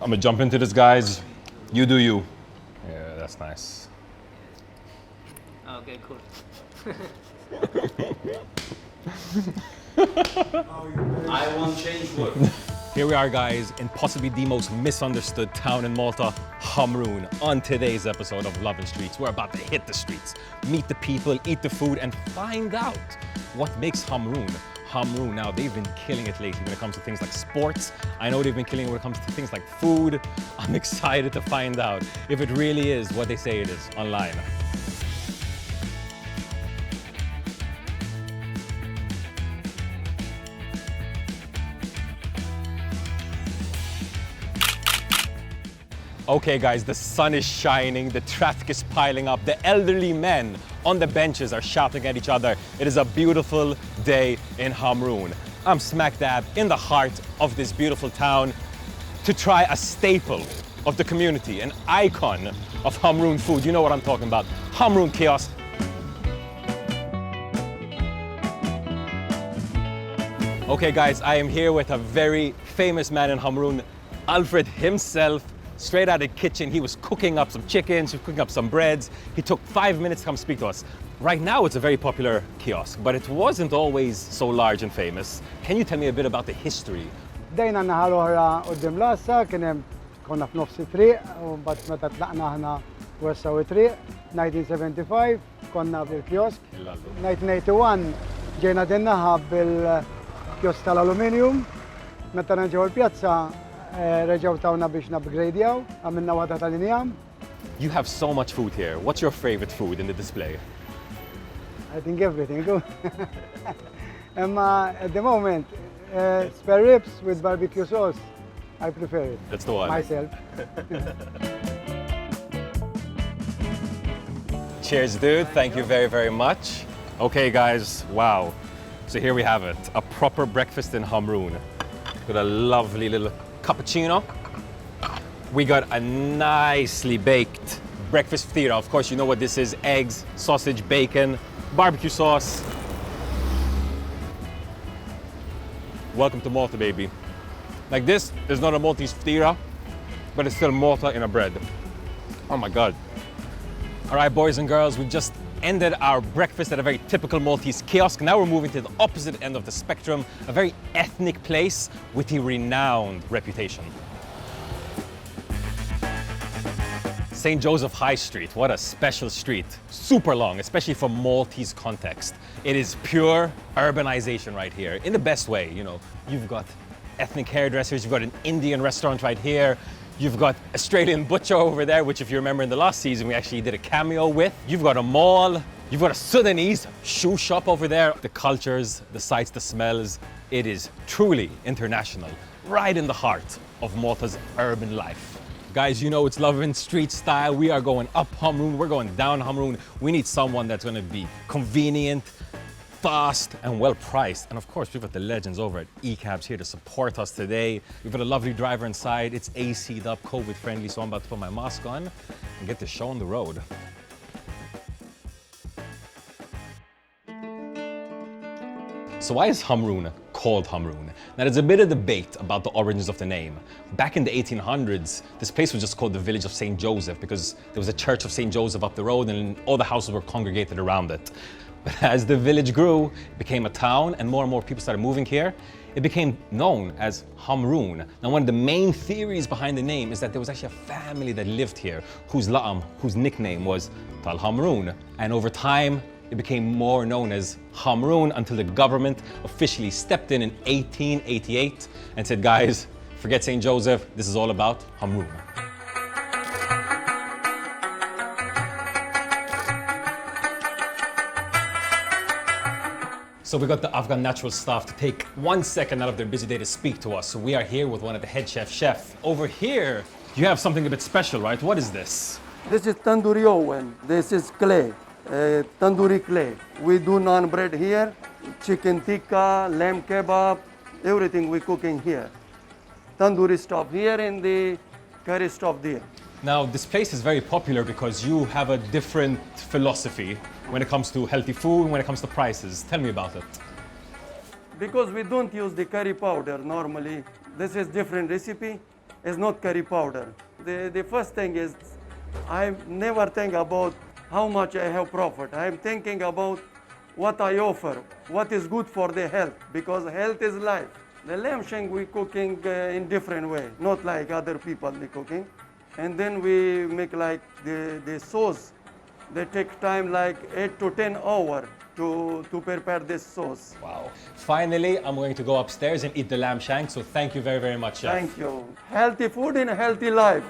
I'm gonna jump into this, guys. You do you. Yeah, that's nice. Okay, cool. I won't change word. Here we are, guys, in possibly the most misunderstood town in Malta, Ħamrun. On today's episode of Lovin Streats, we're about to hit the streets, meet the people, eat the food, and find out what makes Ħamrun. Ħamrun, now they've been killing it lately when it comes to things like sports. I know they've been killing it when it comes to things like food. I'm excited to find out if it really is what they say it is online. Okay guys, the sun is shining, the traffic is piling up, the elderly men on the benches are shouting at each other. It is a beautiful day in Ħamrun. I'm smack dab in the heart of this beautiful town to try a staple of the community, an icon of Ħamrun food. You know what I'm talking about, Ħamrun kiosk. Okay guys, I am here with a very famous man in Ħamrun, Alfred himself. Straight out of the kitchen, he was cooking up some chickens, he was cooking up some breads. He took 5 minutes to come speak to us. Right now, it's a very popular kiosk, but it wasn't always so large and famous. Can you tell me a bit about the history? Dejna naħal oħra qudiem l-assa, konna f'nofs it-triq, u mbagħad meta tlaqna aħna wessaw it-triq, 1975 konna bil-kiosk. 1981 ġejna din naħa bil-kiosk tal-aluminium. Meta ġew il-pjazza reġgħu tawna biex nabgradjaw, għamilna waħda tal-injam. You have so much food here. What's your favorite food in the display? I think everything. At the moment, spare ribs with barbecue sauce. I prefer it. That's the one. Myself. Cheers, dude. Thank you very, very much. Okay, guys, wow. So here we have it, a proper breakfast in Ħamrun with a lovely little cappuccino. We got a nicely baked breakfast fira. Of course, you know what this is: eggs, sausage, bacon, barbecue sauce. Welcome to Malta, baby. Like this is not a Maltese fira, but it's still Malta in a bread. Oh my God. All right, boys and girls, we just ended our breakfast at a very typical Maltese kiosk. Now we're moving to the opposite end of the spectrum, a very ethnic place with a renowned reputation. St.Joseph High Street, what a special street. Super long, especially for Maltese context. It is pure urbanization right here, in the best way, you know. You've got ethnic hairdressers, you've got an Indian restaurant right here, you've got Australian butcher over there, which if you remember in the last season, we actually did a cameo with. You've got a mall, you've got a Sudanese shoe shop over there. The cultures, the sights, the smells, it is truly international, right in the heart of Malta's urban life. Guys, you know it's Lovin Streets style. We are going up Ħamrun, we're going down Ħamrun. We need someone that's gonna be convenient, fast and well priced. And of course, we've got the legends over at eCabs here to support us today. We've got a lovely driver inside. It's AC'd up, COVID friendly, so I'm about to put my mask on and get the show on the road. So why is Ħamrun called Ħamrun? Now there's a bit of debate about the origins of the name. Back in the 1800s, this place was just called the village of St. Joseph because there was a church of St. Joseph up the road and all the houses were congregated around it. But as the village grew, it became a town and more people started moving here. It became known as Ħamrun. Now one of the main theories behind the name is that there was actually a family that lived here whose nickname was Tal Ħamrun. And over time, it became more known as Ħamrun until the government officially stepped in 1888 and said, guys, forget St. Joseph, this is all about Ħamrun. So we got the Afghan natural staff to take 1 second out of their busy day to speak to us. So we are here with one of the head chef. Over here, you have something a bit special, right? What is this? This is tandoori oven. This is clay, tandoori clay. We do naan bread here, chicken tikka, lamb kebab, everything we cooking here. Tandoori stove here and the curry stove there. Now, this place is very popular because you have a different philosophy when it comes to healthy food, when it comes to prices. Tell me about it. Because we don't use the curry powder normally. This is different recipe. It's not curry powder. The first thing is, I never think about how much I have profit. I'm thinking about what I offer, what is good for the health, because health is life. The lamb shank we cooking in different way, not like other people they cooking. And then we make like the sauce. They take time like 8 to 10 hours to prepare this sauce. Wow. Finally, I'm going to go upstairs and eat the lamb shank, so thank you very, very much, Chef. Thank you. Healthy food and healthy life.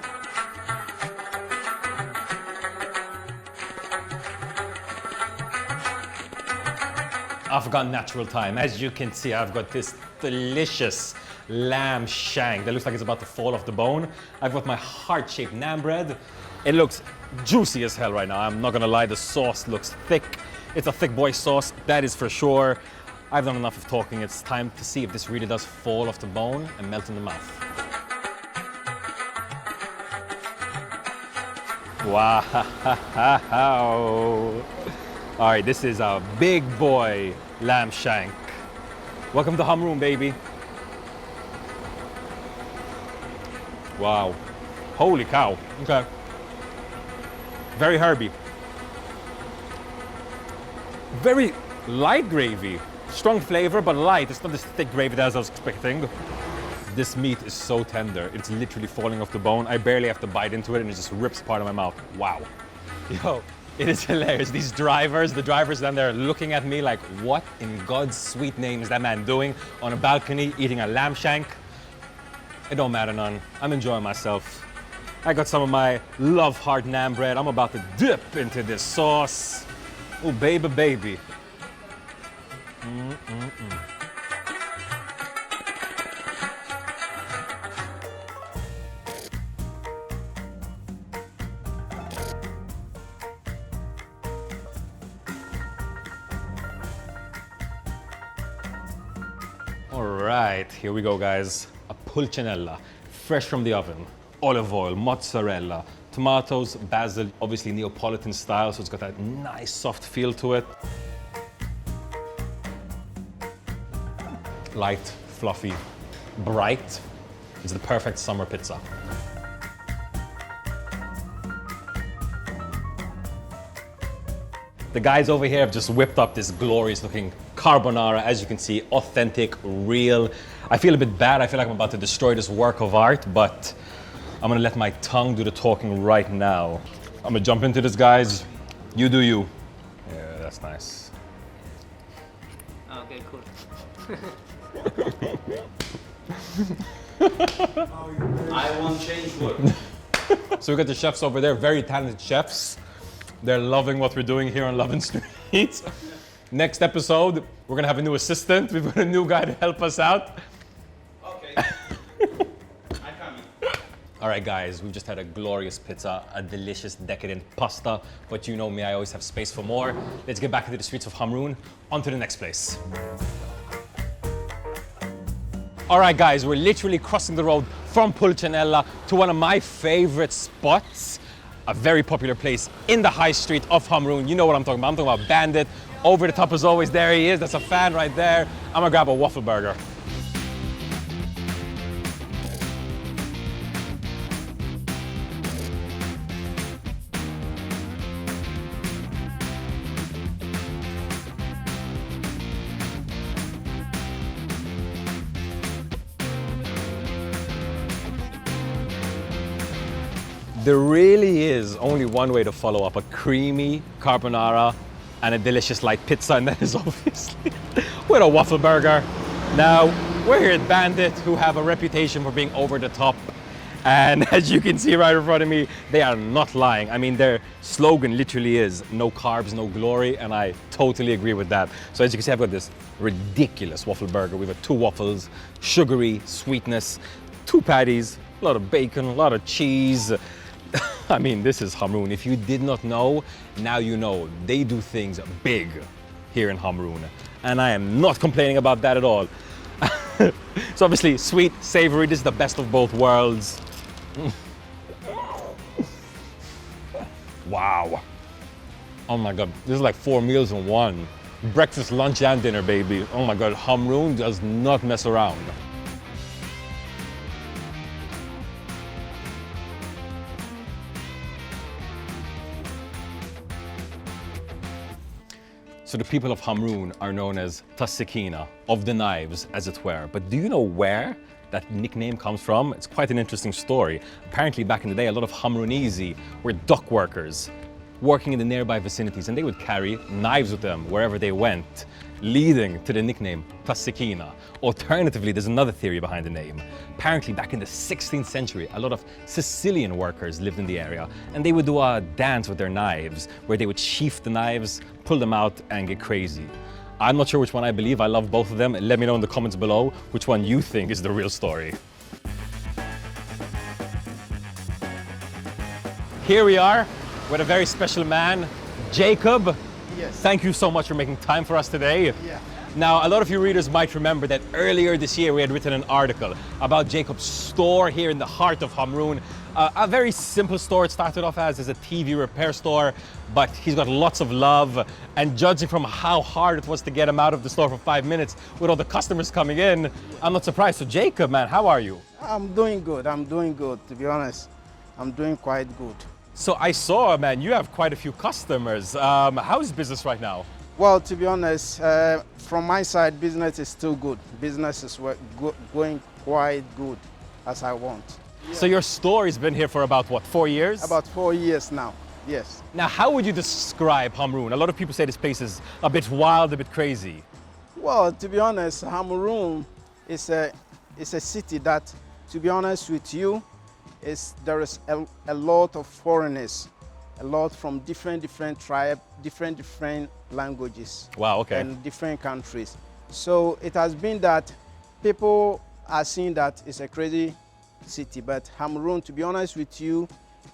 I've got natural thyme. As you can see, I've got this delicious lamb shank that looks like it's about to fall off the bone. I've got my heart-shaped naan bread. It looks juicy as hell right now. I'm not gonna lie, the sauce looks thick. It's a thick boy sauce, that is for sure. I've done enough of talking. It's time to see if this really does fall off the bone and melt in the mouth. Wow. All right, this is a big boy lamb shank. Welcome to Homeroom, baby. Wow. Holy cow. Okay. Very herby. Very light gravy. Strong flavor, but light. It's not this thick gravy as I was expecting. This meat is so tender. It's literally falling off the bone. I barely have to bite into it and it just rips part of my mouth. Wow. Yo, it is hilarious. These drivers, the drivers down there looking at me like, what in God's sweet name is that man doing on a balcony eating a lamb shank? It don't matter none. I'm enjoying myself. I got some of my love heart naan bread. I'm about to dip into this sauce. Oh, baby, baby. All right, here we go, guys. A pulcinella, fresh from the oven. Olive oil, mozzarella, tomatoes, basil, obviously Neapolitan style, so it's got that nice soft feel to it. Light, fluffy, bright. It's the perfect summer pizza. The guys over here have just whipped up this glorious looking carbonara, as you can see, authentic, real. I feel a bit bad. I feel like I'm about to destroy this work of art, but I'm gonna let my tongue do the talking right now. I'm gonna jump into this, guys. You do you. Yeah, that's nice. Okay, cool. I won't change word. So we got the chefs over there, very talented chefs. They're loving what we're doing here on Lovin Streats. Next episode, we're gonna have a new assistant. We've got a new guy to help us out. Okay. I'm coming. All right, guys, we've just had a glorious pizza, a delicious, decadent pasta, but you know me, I always have space for more. Let's get back into the streets of Ḥamrun, on to the next place. All right, guys, we're literally crossing the road from Pulcinella to one of my favorite spots, a very popular place in the high street of Ḥamrun. You know what I'm talking about. I'm talking about Bandit. Over the top as always, there he is. That's a fan right there. I'm gonna grab a waffle burger. There really is only one way to follow up a creamy carbonara and a delicious light pizza, and that is obviously with a waffle burger. Now, we're here at Bandit, who have a reputation for being over the top. And as you can see right in front of me, they are not lying. I mean, their slogan literally is no carbs, no glory, and I totally agree with that. So as you can see, I've got this ridiculous waffle burger. We've got 2 waffles, sugary sweetness, 2 patties, a lot of bacon, a lot of cheese. I mean, this is Ḥamrun. If you did not know, now you know. They do things big here in Ḥamrun. And I am not complaining about that at all. So obviously, sweet, savory, this is the best of both worlds. Wow. Oh my God, this is like 4 meals in one. Breakfast, lunch, and dinner, baby. Oh my God, Ḥamrun does not mess around. So the people of Ħamrun are known as Tassikina, of the knives, as it were. But do you know where that nickname comes from? It's quite an interesting story. Apparently back in the day, a lot of Ħamrunisi were dock workers working in the nearby vicinities, and they would carry knives with them wherever they went, leading to the nickname Tassikina. Alternatively, there's another theory behind the name. Apparently back in the 16th century, a lot of Sicilian workers lived in the area, and they would do a dance with their knives where they would sheath the knives, pull them out, and get crazy. I'm not sure which one I believe. I love both of them. Let me know in the comments below which one you think is the real story. Here we are with a very special man, Jacob. Yes. Thank you so much for making time for us today. Yeah. Now, a lot of you readers might remember that earlier this year we had written an article about Jacob's store here in the heart of Ħamrun. A very simple store. It started off as a TV repair store, but he's got lots of love. And judging from how hard it was to get him out of the store for 5 minutes with all the customers coming in, I'm not surprised. So Jacob, man, how are you? I'm doing good, to be honest. I'm doing quite good. So I saw, man, you have quite a few customers. How's business right now? Well, to be honest, from my side, business is still good. Business is going quite good as I want. So your store has been here for about, what, 4 years? About 4 years now, yes. Now, how would you describe Ħamrun? A lot of people say this place is a bit wild, a bit crazy. Well, to be honest, Homeroom is a city that, to be honest with you, there is a lot of foreigners, a lot from different tribes, different languages. Wow, okay. And different countries. So it has been that people are seeing that it's a crazy city, but Ħamrun, to be honest with you,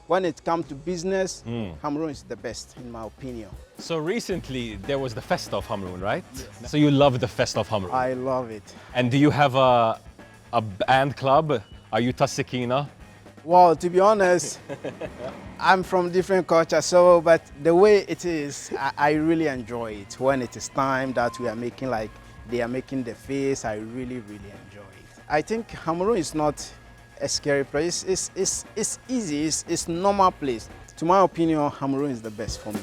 when it comes to business, Ħamrun is the best, in my opinion. So recently there was the Festa of Ħamrun, right? Yes. So you love the Festa of Ħamrun. I love it. And do you have a band club? Are you Tassikina? Well, to be honest, I'm from different culture, so but the way it is, I really enjoy it. When it is time that we are making, like they are making the face, I really enjoy it. I think Ħamrun is not a scary place. It's easy. It's normal place. To my opinion, Ħamrun is the best for me.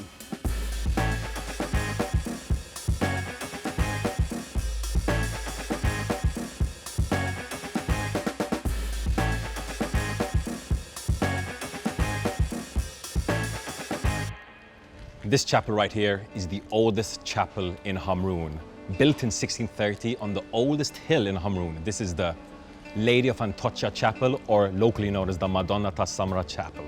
This chapel right here is the oldest chapel in Ħamrun, built in 1630 on the oldest hill in Ħamrun. This is the Lady of Antiochia Chapel, or locally known as the Madonna ta' Samra Chapel.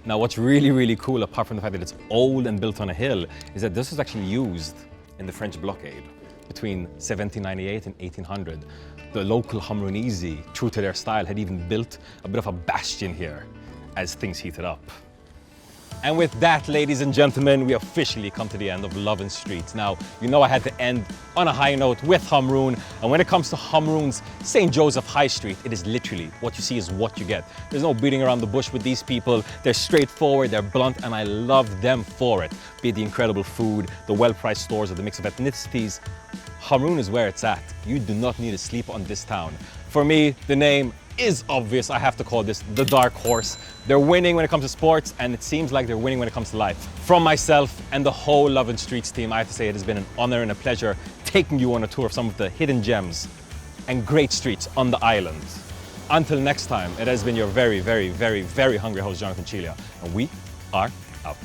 Now, what's really cool, apart from the fact that it's old and built on a hill, is that this was actually used in the French blockade between 1798 and 1800. The local Ħamrunisi, true to their style, had even built a bit of a bastion here as things heated up. And with that, ladies and gentlemen, we officially come to the end of Lovin Streats. Now, you know I had to end on a high note with Ħamrun. And when it comes to Ħamrun's St.Joseph High Street, it is literally what you see is what you get. There's no beating around the bush with these people. They're straightforward, they're blunt, and I love them for it. Be it the incredible food, the well-priced stores, or the mix of ethnicities, Ħamrun is where it's at. You do not need to sleep on this town. For me, the name is obvious. I have to call this the dark horse. They're winning when it comes to sports, and it seems like they're winning when it comes to life. From myself and the whole Lovin Streats team, I have to say it has been an honor and a pleasure taking you on a tour of some of the hidden gems and great streets on the island. Until next time, it has been your very hungry host, Jonathan Chilia, and we are out.